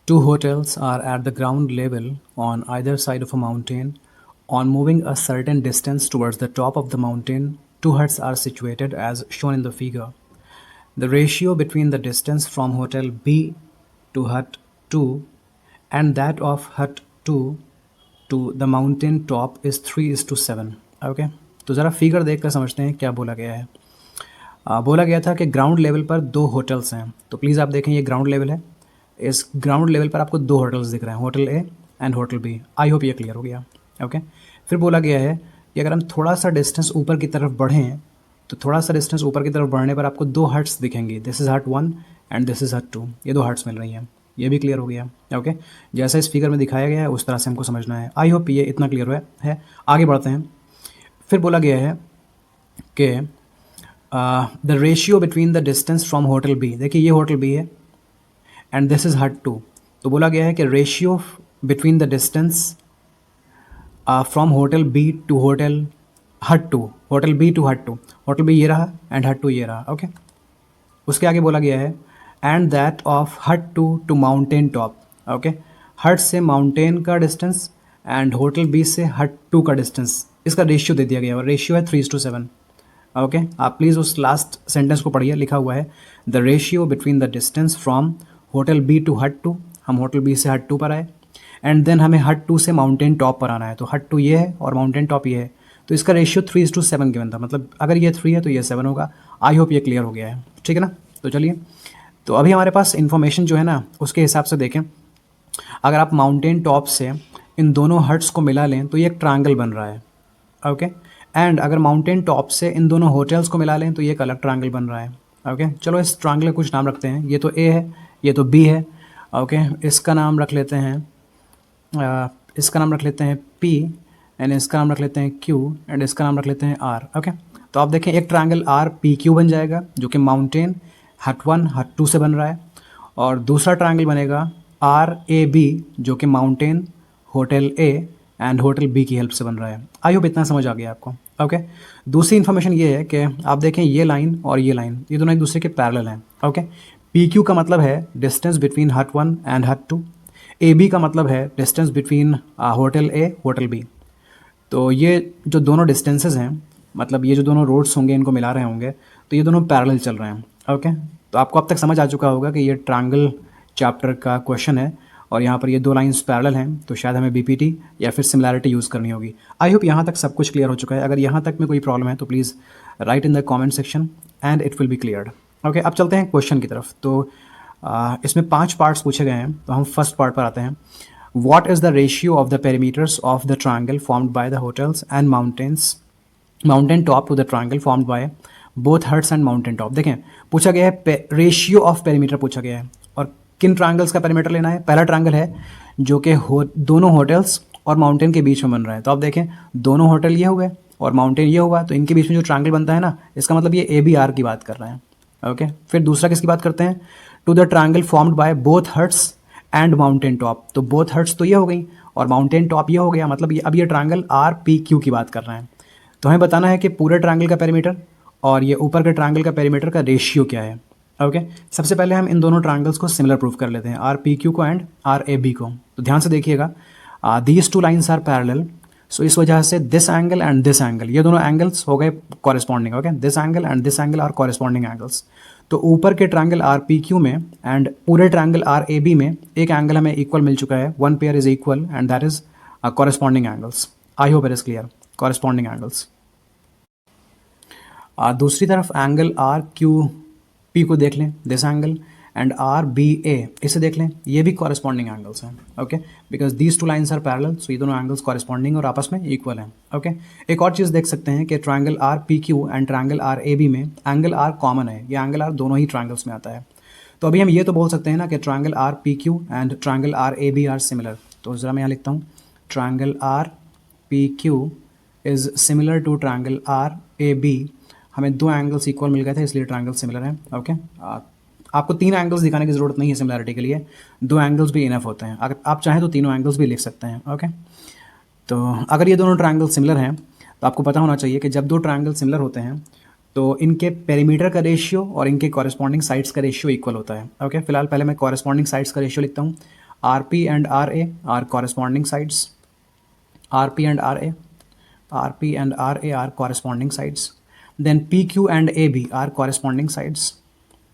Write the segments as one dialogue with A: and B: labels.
A: Two hotels are at the ground level on either side of a mountain. On moving a certain distance towards the top of the mountain, two huts are situated as shown in the figure. The ratio between the distance from hotel B to hut 2 and that of hut 2 to the mountain top is 3:7. Okay, तो ज़रा figure देख कर समझते हैं क्या बोला गया है। बोला गया था कि ग्राउंड लेवल पर दो होटल्स हैं, तो प्लीज़ आप देखें ये ग्राउंड लेवल है। इस ग्राउंड लेवल पर आपको दो होटल्स दिख रहे हैं, hotel A and hotel B. I hope ये क्लियर हो गया। ओके, फिर बोला गया है कि अगर हम थोड़ा सा डिस्टेंस ऊपर की तरफ बढ़ें तो थोड़ा सा डिस्टेंस ऊपर की तरफ बढ़ने पर आपको दो हट्स दिखेंगी। दिस इज़ हट 1 एंड दिस इज़ हट 2। ये दो हट्स मिल रही हैं, ये भी क्लियर हो गया। ओके, जैसा इस फिगर में दिखाया गया है उस तरह से हमको समझना है। आई होप ये इतना क्लियर है। आगे बढ़ते हैं। फिर बोला गया है कि the ratio between the distance from hotel B, देखिए ये होटल बी है एंड दिस इज़ हट 2। तो बोला गया है कि ratio between the distance from hotel B to hotel hut 2, hotel B to hut 2, hotel B ये रहा एंड हट 2 ये रहा। ओके, उसके आगे बोला गया है एंड दैट ऑफ हट 2 टू माउंटेन टॉप। ओके, हट से माउंटेन का डिस्टेंस एंड होटल बी से हट 2 का डिस्टेंस, इसका रेशियो दे दिया गया है। रेशियो है 3:7। ओके, आप प्लीज़ उस लास्ट सेंटेंस को पढ़िए। लिखा हुआ है the ratio between the distance from hotel B to hut 2। हम होटल बी से हट 2 पर आए एंड देन हमें हट 2 से माउंटेन टॉप पर आना है। तो हट 2 ये है और माउंटेन टॉप ये है, तो इसका रेशियो 3:7 गिवन था। मतलब अगर ये 3 है तो ये 7 होगा। आई होप ये क्लियर हो गया है, ठीक है ना। तो चलिए, तो अभी हमारे पास इन्फॉर्मेशन जो है ना उसके हिसाब से देखें। अगर आप माउंटेन टॉप से इन दोनों हट्स को मिला लें तो ये एक ट्रायंगल बन रहा है। ओके, एंड अगर माउंटेन टॉप से इन दोनों होटल्स को मिला लें तो ये एक अलग ट्रायंगल बन रहा है। ओके, चलो इस ट्रायंगल का कुछ नाम रखते हैं। ये तो ए है, ये तो बी है। ओके, इसका नाम रख लेते हैं इसका नाम रख लेते हैं पी एंड इसका नाम रख लेते हैं क्यू एंड इसका नाम रख लेते हैं आर। ओके, तो आप देखें एक ट्रायंगल आर पी क्यू बन जाएगा जो कि माउंटेन हट 1 हट 2 से बन रहा है, और दूसरा ट्रायंगल बनेगा आर ए बी जो कि mountain hotel A and hotel B की हेल्प से बन रहा है। आई होप इतना समझ आ गया आपको। ओके, दूसरी इन्फॉर्मेशन ये है कि आप देखें ये लाइन और ये लाइन ये दोनों एक दूसरे के पैरेलल हैं। ओके, पी क्यू का मतलब है डिस्टेंस बिटवीन हट 1 एंड हट 2। ए बी का मतलब है डिस्टेंस बिटवीन होटल ए होटल बी। तो ये जो दोनों डिस्टेंसेस हैं, मतलब ये जो दोनों रोड्स होंगे इनको मिला रहे होंगे तो ये दोनों पैरेलल चल रहे हैं। ओके, तो आपको अब तक समझ आ चुका होगा कि ये ट्रायंगल चैप्टर का क्वेश्चन है और यहाँ पर ये दो लाइंस पैरेलल हैं, तो शायद हमें बीपीटी या फिर सिमिलैरिटी यूज़ करनी होगी। आई होप यहाँ तक सब कुछ क्लियर हो चुका है। अगर यहाँ तक में कोई प्रॉब्लम है तो please write in the comment section and it will be cleared. Okay, अब चलते हैं क्वेश्चन की तरफ। तो इसमें 5 पार्ट्स पूछे गए हैं, तो हम फर्स्ट पार्ट पर आते हैं। What is the ratio of the perimeters of the triangle formed by the hotels and mountain top to the triangle formed by both huts and mountain top? देखें, पूछा गया है रेशियो ऑफ पेरीमीटर पूछा गया है, और किन ट्रायंगल्स का पेरीमीटर लेना है। पहला ट्रायंगल है जो कि दोनों होटल्स और माउंटेन के बीच में बन रहा है। तो आप देखें दोनों होटल ये हुए और माउंटेन ये हुआ, तो इनके बीच में जो ट्रायंगल बनता है ना, इसका मतलब ये ए बी आर की बात कर रहे हैं। ओके, फिर दूसरा किसकी बात करते हैं, to the triangle formed by both huts and mountain top. तो बोथ हट्स तो ये हो गई और माउंटेन टॉप ये हो गया, मतलब ये अब ये ट्रायंगल आर पी क्यू की बात कर रहे हैं। तो हमें बताना है कि पूरे ट्रायंगल का पेरीमीटर और ये ऊपर के ट्रायंगल का पेरीमीटर का रेशियो क्या है। ओके, सबसे पहले हम इन दोनों ट्रायंगल्स को सिमिलर प्रूफ कर लेते हैं, आर पी क्यू को एंड आर ए बी को। तो ध्यान से देखिएगा, these two lines are parallel, so इस वजह से this angle and this angle ये दोनों एंगल्स हो गए corresponding. Okay, this angle and this angle are corresponding angles. तो ऊपर के ट्रायंगल आर पी क्यू में एंड पूरे ट्रायंगल आर ए बी में एक एंगल हमें इक्वल मिल चुका है, one pair is equal and that is corresponding angles. I hope it is clear, corresponding angles. दूसरी तरफ एंगल आर क्यू पी को देख लें, this angle and R B A इसे देख लें, ये भी कॉरेस्पॉन्डिंग एंगल्स हैं। Okay, because these two lines are parallel, so ये दोनों एंगल्स कॉरेस्पॉन्डिंग और आपस में इक्वल हैं। ओके, एक और चीज़ देख सकते हैं कि triangle R P Q and triangle R A B में एंगल आर कॉमन है, ये एंगल आर दोनों ही ट्रायंगल्स में आता है। तो अभी हम ये तो बोल सकते हैं ना कि triangle R P Q and triangle R A B are similar. तो ज़रा मैं यहाँ लिखता हूँ, triangle R P Q is similar to triangle R A B. हमें दो एंगल्स इक्वल मिल गए थे इसलिए ट्रायंगल सिमिलर है। ओके, आपको 3 एंगल्स दिखाने की ज़रूरत नहीं है सिमिलैरिटी के लिए, 2 एंगल्स भी इनफ होते हैं। अगर आप चाहें तो तीनों एंगल्स भी लिख सकते हैं। ओके, तो अगर ये दोनों ट्रायंगल सिमिलर हैं तो आपको पता होना चाहिए कि जब दो ट्रायंगल सिमिलर होते हैं तो इनके पेरीमीटर का रेशियो और इनके कॉरेस्पॉन्डिंग साइड्स का रेशियो इक्वल होता है। ओके, फिलहाल पहले मैं कॉरेस्पॉन्डिंग साइड्स का रेशियो लिखता हूँ। RP and RA are corresponding sides. RP and RA, RP and RA are corresponding sides. Then PQ and AB are corresponding sides.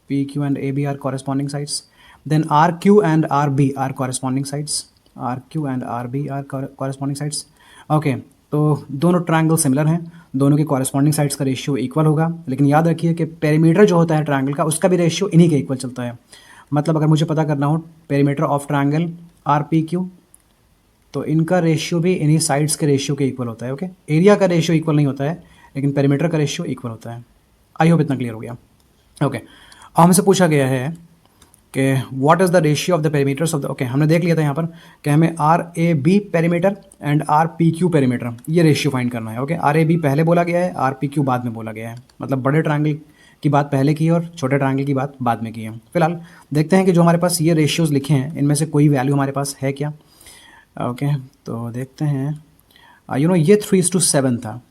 A: PQ and AB are corresponding sides. Then RQ and RB are corresponding sides. RQ and RB are corresponding sides. Okay, तो दोनों triangle similar हैं, दोनों के corresponding sides का ratio equal होगा, लेकिन याद रखिए कि पेरीमीटर जो होता है ट्रायंगल का उसका भी रेशियो इन्हीं के इक्वल चलता है। मतलब अगर मुझे पता करना हो पेरीमीटर ऑफ ट्रायंगल RPQ, तो इनका रेशियो भी इन्हीं साइड्स के रेशियो के इक्वल होता है। ओके, एरिया का रेशियो इक्वल नहीं होता है, लेकिन पेरीमीटर का रेशियो इक्वल होता है। आई होप इतना क्लियर हो गया। ओके, अब हमसे पूछा गया है कि what is the ratio of the perimeters of the, okay हमने देख लिया था यहाँ पर कि हमें RAB perimeter and RPQ perimeter ये रेशियो फाइंड करना है। ओके, RAB पहले बोला गया है, RPQ बाद में बोला गया है, मतलब बड़े ट्रायंगल की बात पहले की है और छोटे ट्रायंगल की बात बाद में की है। फिलहाल देखते हैं कि जो हमारे पास ये रेशियोज़ लिखे हैं इनमें से कोई वैल्यू हमारे पास है क्या। ओके, तो देखते हैं, ये 3:7 था।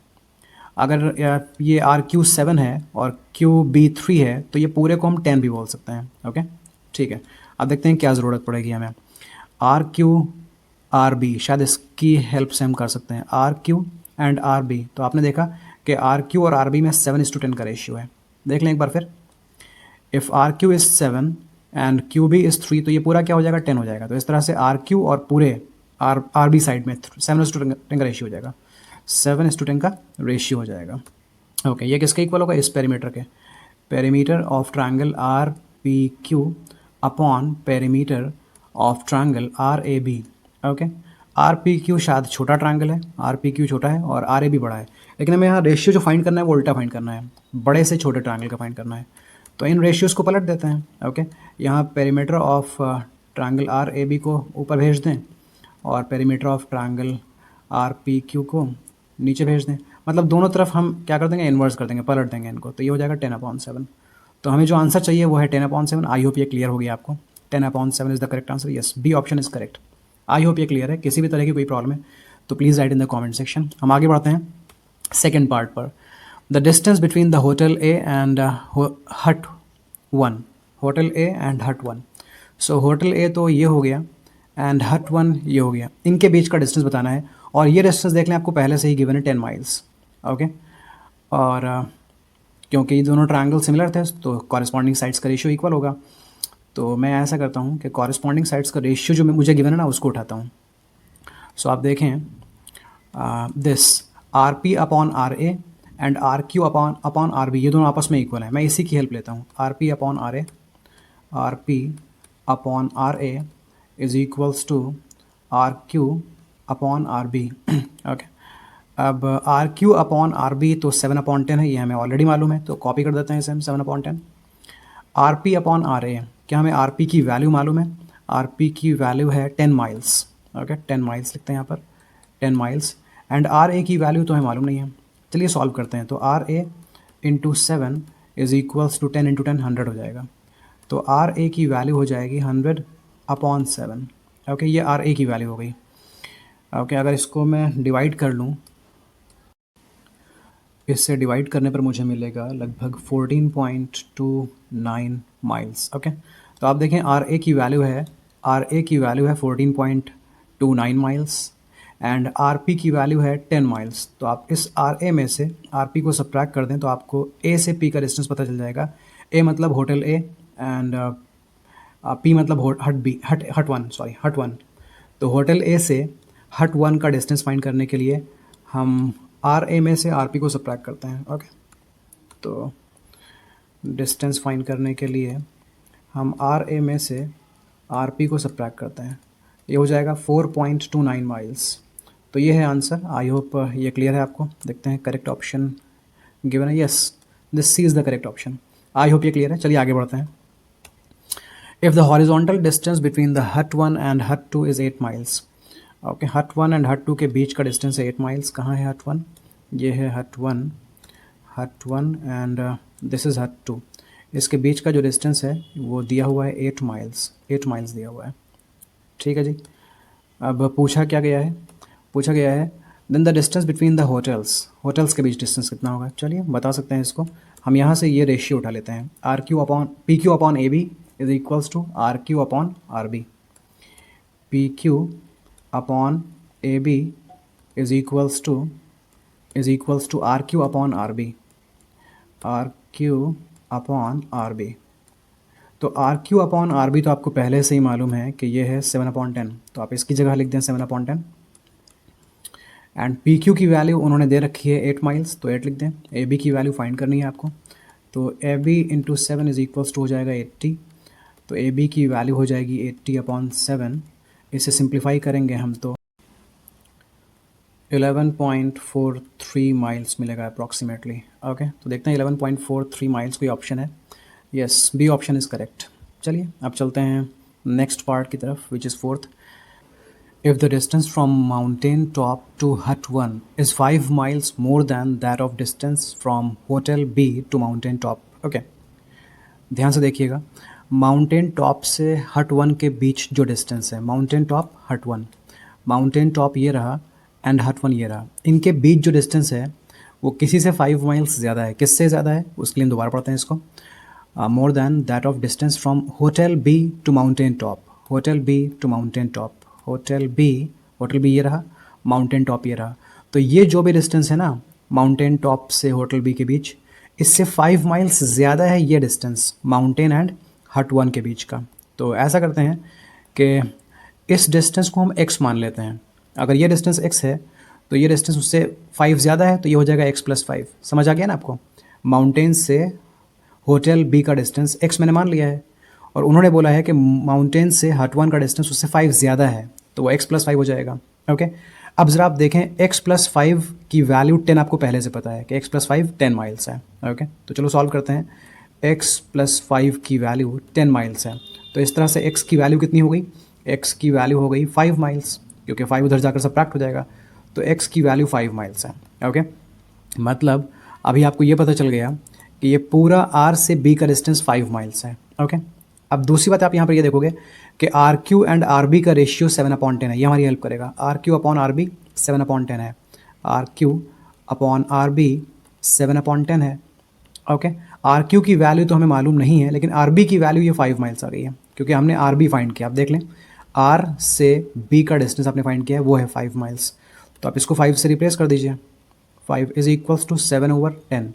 A: अगर ये RQ 7 है और QB 3 है तो ये पूरे को हम 10 भी बोल सकते हैं। ओके, ठीक है, अब देखते हैं क्या ज़रूरत पड़ेगी हमें। RQ RB, शायद इसकी हेल्प से हम कर सकते हैं। RQ एंड RB, तो आपने देखा कि RQ और RB में 7:10 का रेशियो है। देख लें एक बार फिर, if RQ is 7 and QB is 3 तो ये पूरा क्या हो जाएगा, 10 हो जाएगा। तो इस तरह से RQ और पूरे RB साइड में 7:10 का रेशियो हो जाएगा, 7:10 का रेशियो हो जाएगा। ओके, ये किसके इक्वल होगा, इस पेरीमीटर के, perimeter of triangle RPQ upon perimeter of triangle RAB। Okay, RPQ शायद छोटा ट्रायंगल है, RPQ छोटा है और RAB बड़ा है, लेकिन हमें यहाँ रेशियो जो फाइंड करना है वो उल्टा फाइंड करना है, बड़े से छोटे ट्रायंगल का फाइंड करना है। तो इन रेशियोज़ को पलट देते हैं। ओके, यहाँ पेरीमीटर ऑफ ट्रायंगल RAB को ऊपर भेज दें और पेरीमीटर ऑफ ट्रायंगल RPQ को नीचे भेज दें, मतलब दोनों तरफ हम क्या कर देंगे, इन्वर्स कर देंगे, पलट देंगे इनको, तो ये हो जाएगा 10/7। तो हमें जो आंसर चाहिए वो है 10/7। आई होप ये क्लियर हो गया आपको। 10/7 is the correct answer. Yes, B option is correct. I hope ये क्लियर है। किसी भी तरह की कोई प्रॉब्लम है तो please write in the comment section. हम आगे बढ़ते हैं सेकेंड पार्ट पर। The distance between the hotel A and hut 1, hotel A and hut 1। So hotel A तो ये हो गया एंड हट 1 ये हो गया, इनके बीच का डिस्टेंस बताना है। और ये डिस्टेंस देख लें, आपको पहले से ही गिवन है 10 माइल्स। ओके, और क्योंकि ये दोनों ट्रायंगल सिमिलर थे तो कॉरेस्पॉन्डिंग साइड्स का रेशियो इक्वल होगा। तो मैं ऐसा करता हूँ कि कॉरेस्पॉन्डिंग साइड्स का रेशियो जो मुझे गिवन है ना उसको उठाता हूँ। सो आप देखें, this RP upon RA and RQ upon RB ये दोनों आपस में इक्वल है। मैं इसी की हेल्प लेता हूँ। RP upon RA, RP upon RA is equals to RQ upon RB। Okay, अब RQ अपॉन RB तो 7/10 है, ये हमें ऑलरेडी मालूम है, तो कॉपी कर देते हैं इसे हम 7/10। RP अपॉन RA, क्या हमें RP की वैल्यू मालूम है, RP की वैल्यू है 10 माइल्स। ओके, 10 माइल्स लिखते हैं यहाँ पर, 10 माइल्स। एंड RA की वैल्यू तो हमें मालूम नहीं है। चलिए सॉल्व करते हैं। तो RA into 7 is equals to 10 into 10 100 हो जाएगा। तो RA की वैल्यू हो जाएगी 100/7। ओके, ये RA की वैल्यू हो गई। ओके, अगर इसको मैं डिवाइड कर लूँ, इससे डिवाइड करने पर मुझे मिलेगा लगभग 14.29 माइल्स। ओके, तो आप देखें RA की वैल्यू है 14.29 माइल्स एंड RP की वैल्यू है 10 माइल्स। तो आप इस RA में से RP को सब्ट्रैक्ट कर दें तो आपको A से P का डिस्टेंस पता चल जाएगा। A मतलब होटल A एंड P मतलब हट 1। तो होटल A से हट 1 का डिस्टेंस फाइंड करने के लिए हम RA में से RP को सब्ट्रैक्ट करते हैं। ओके, तो डिस्टेंस फाइंड करने के लिए हम RA में से RP को सब्ट्रैक्ट करते हैं, ये हो जाएगा 4.29 माइल्स। तो ये है आंसर। आई होप ये क्लियर है आपको। देखते हैं करेक्ट ऑप्शन गिवन है। Yes, this C is the correct option. I hope ये क्लियर है। चलिए आगे बढ़ते हैं। If the horizontal distance between the hut 1 and हट 2 इज़ 8 माइल्स। ओके, हट 1 एंड हट 2 के बीच का डिस्टेंस है 8 माइल्स। कहाँ है हट 1? ये है हट 1 एंड दिस इज़ हट 2। इसके बीच का जो डिस्टेंस है वो दिया हुआ है 8 माइल्स, 8 माइल्स दिया हुआ है। ठीक है जी। अब पूछा क्या गया है, पूछा गया है then the distance between the hotels के बीच डिस्टेंस कितना होगा। चलिए बता सकते हैं इसको। हम यहाँ से ये रेशियो उठा लेते हैं, PQ upon AB is equals to RQ upon RB। P Q upon A B is equals to R Q upon R B, R Q upon R B. तो R Q upon R B तो आपको पहले से ही मालूम है कि ये है 7/10, तो आप इसकी जगह लिख दें 7/10। एंड पी क्यू की वैल्यू उन्होंने दे रखी है 8 माइल्स, तो 8 लिख दें। ए बी की वैल्यू फाइंड करनी है आपको, तो A B into 7 is equals to हो जाएगा 80, तो ए बी की वैल्यू हो जाएगी 80/7। इसे सिंप्लीफाई करेंगे हम तो 11.43 माइल्स मिलेगा अप्रॉक्सीमेटली। ओके, तो देखते हैं 11.43 माइल्स कोई ऑप्शन है। Yes, B option is correct. चलिए अब चलते हैं नेक्स्ट पार्ट की तरफ, which is fourth. If the distance from mountain top to hut 1 is 5 miles more than that of distance from hotel B to mountain top. Okay, ध्यान से देखिएगा, mountain top से हट 1 के बीच जो डिस्टेंस है, माउंटेन टॉप हट 1, माउंटेन टॉप ये रहा एंड हट 1 ये रहा, इनके बीच जो डिस्टेंस है वो किसी से 5 माइल्स ज़्यादा है। किससे ज़्यादा है उसके लिए हम दोबारा पढ़ते हैं इसको। More than that of distance from hotel B to mountain top, hotel B to mountain top, hotel B ये रहा, माउंटेन टॉप ये रहा। तो ये जो भी डिस्टेंस है ना माउंटेन टॉप से होटल बी के बीच, इससे 5 माइल्स ज़्यादा है ये डिस्टेंस माउंटेन एंड हट 1 के बीच का। तो ऐसा करते हैं कि इस डिस्टेंस को हम x मान लेते हैं। अगर ये डिस्टेंस x है तो ये डिस्टेंस उससे 5 ज़्यादा है, तो ये हो जाएगा x+5। समझ आ गया ना आपको? माउंटेन से होटल बी का डिस्टेंस x मैंने मान लिया है, और उन्होंने बोला है कि माउंटेन से हट 1 का डिस्टेंस उससे 5 ज़्यादा है, तो वो x+5 हो जाएगा। ओके, अब ज़रा आप देखें x+5 की वैल्यू 10 आपको पहले से पता है कि x+5 10 माइल्स है। ओके, तो चलो सॉल्व करते हैं। x+5 की वैल्यू 10 माइल्स है, तो इस तरह से x की वैल्यू कितनी हो गई? x की वैल्यू हो गई 5 माइल्स, क्योंकि 5 उधर जाकर सब्ट्रैक्ट हो जाएगा, तो x की वैल्यू 5 माइल्स है। ओके, मतलब अभी आपको ये पता चल गया कि ये पूरा R से B का डिस्टेंस 5 माइल्स है। ओके, अब दूसरी बात आप यहाँ पर ये देखोगे कि R Q and R B का रेशियो 7/10 है, ये हमारी हेल्प करेगा। R Q upon R B 7/10 है, R Q upon R B 7/10 है। ओके, आर क्यू की वैल्यू तो हमें मालूम नहीं है, लेकिन आर बी की वैल्यू ये 5 माइल्स आ गई है, क्योंकि हमने आर बी फाइंड किया। आप देख लें, आर से बी का डिस्टेंस आपने फाइंड किया है, वो है 5 माइल्स। तो आप इसको 5 से रिप्लेस कर दीजिए, 5 इज इक्वल्स टू 7/10।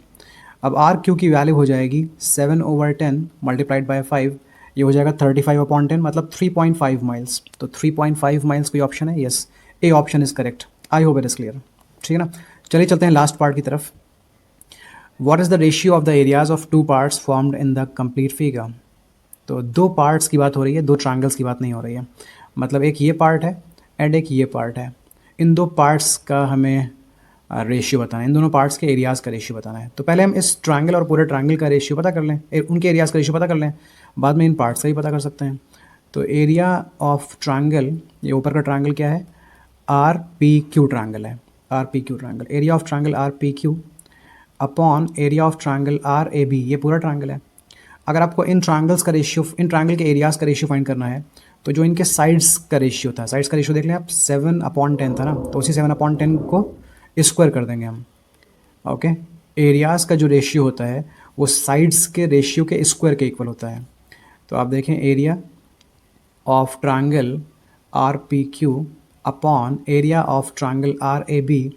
A: अब आर क्यू की वैल्यू हो जाएगी 7/10 मल्टीप्लाइड बाय 5, ये हो जाएगा 35/10, मतलब 3.5 माइल्स। तो 3.5 माइल्स कोई ऑप्शन है? Yes, A option is correct. I hope it is clear. ठीक है ना, चलिए चलते हैं लास्ट पार्ट की तरफ। What is the ratio of the areas of two parts formed in the complete figure? तो दो पार्ट्स की बात हो रही है, दो ट्रायंगल्स की बात नहीं हो रही है। मतलब एक ये पार्ट है एंड एक ये पार्ट है, इन दो पार्ट्स का हमें रेशियो बताना है, इन दोनों पार्ट्स के एरियाज़ का रेशियो बताना है। तो पहले हम इस ट्रायंगल और पूरे ट्रायंगल का रेशियो पता कर लें, उनके एरियाज़ का रेशियो पता कर लें, बाद में इन पार्ट्स का ही पता कर सकते हैं। तो एरिया ऑफ ट्रायंगल, ये ऊपर का ट्रायंगल क्या है? आर पी क्यू ट्रायंगल है, R P Q triangle. Area of triangle R P Q upon area of triangle R A B, ये पूरा ट्रायंगल है। अगर आपको इन ट्रायंगल्स का रेशियो, इन ट्रायंगल के एरियाज़ का रेशियो फाइंड करना है, तो जो इनके साइड्स का रेशियो था, साइड्स का रेशियो देख लें आप, 7/10 था ना, तो उसी 7/10 को स्क्वायर कर देंगे हम। ओके, एरियाज़ का जो रेशियो होता है वो साइड्स के रेशियो के स्क्वायर के इक्वल होता है। तो आप देखें, area of triangle R P Q upon area of triangle R A B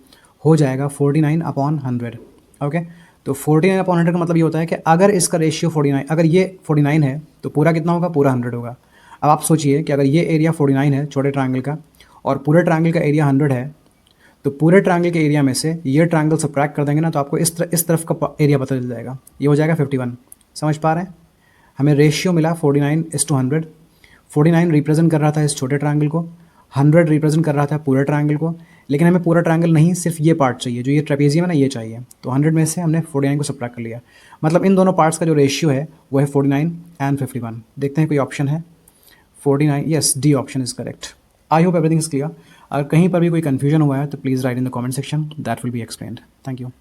A: हो जाएगा 49/100। ओके, तो 49/100 का मतलब ये होता है कि अगर इसका रेशियो 49, अगर ये 49 है तो पूरा कितना होगा? पूरा 100 होगा। अब आप सोचिए कि अगर ये एरिया 49 है छोटे ट्रायंगल का, और पूरे ट्रायंगल का एरिया 100 है, तो पूरे ट्रायंगल के एरिया में से ये ट्रायंगल सबट्रैक्ट कर देंगे ना, तो आपको इस तरफ का एरिया पता चल जाएगा, ये हो जाएगा 51। समझ पा रहे हैं? हमें रेशियो मिला 49:100। 49 रिप्रेजेंट कर रहा था इस छोटे ट्रायंगल को, 100 रिप्रेजेंट कर रहा था पूरे ट्रायंगल को, लेकिन हमें पूरा ट्रायंगल नहीं, सिर्फ ये पार्ट चाहिए, जो ये ट्रेपेजियम है ना, ये चाहिए। तो 100 में से हमने 49 को सबट्रैक्ट कर लिया। मतलब इन दोनों पार्ट्स का जो रेशियो है वो है 49 एंड 51। देखते हैं कोई ऑप्शन है? 49, yes, D option is correct. I hope everything is clear. अगर कहीं पर भी कोई कन्फ्यूजन हुआ है तो please write in the comment section, that will be explained. Thank you.